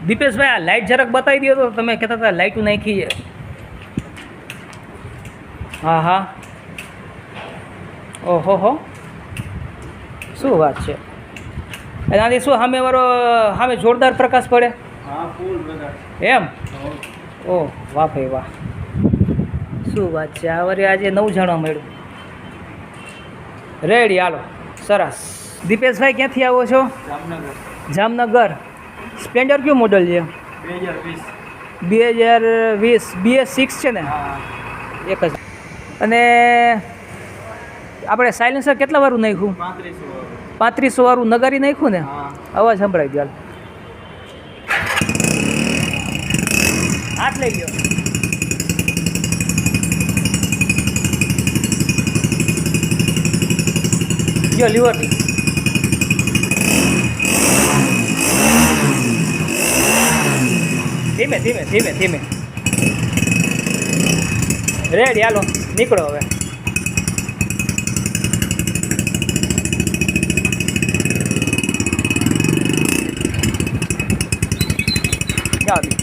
દીપેશભાઈ આ લાઇટ જરાક બતાવી દો તો તમે કહેતા હતા લાઇટું નાખી છે. હા હા ઓહો હો શું વાત છે. એનાથી શું સામે જોરદાર પ્રકાશ પડે. એમ ઓહ વાહ ભાઈ વાહ શું વાત છે. આ વરે આજે નવું જાણવા મળ્યું. રેડી હાલો સરસ. દીપેશભાઈ ક્યાંથી આવો છો? જામનગર. સ્પ્લેન્ડર કયું મોડલ છે? 2020 BS6 છે ને? એક જ. અને આપણે સાયલેન્સર કેટલા વાળું નાખ્યું? 3500 વાળું નગારી નાખ્યું ને? અવાજ સંભળાવી દો. હાથ લઈ ગયો. જો લીવરથી ધીમે ધીમે ધીમે ધીમે. રેડી હાલો નીકળો હવે. ચાલો.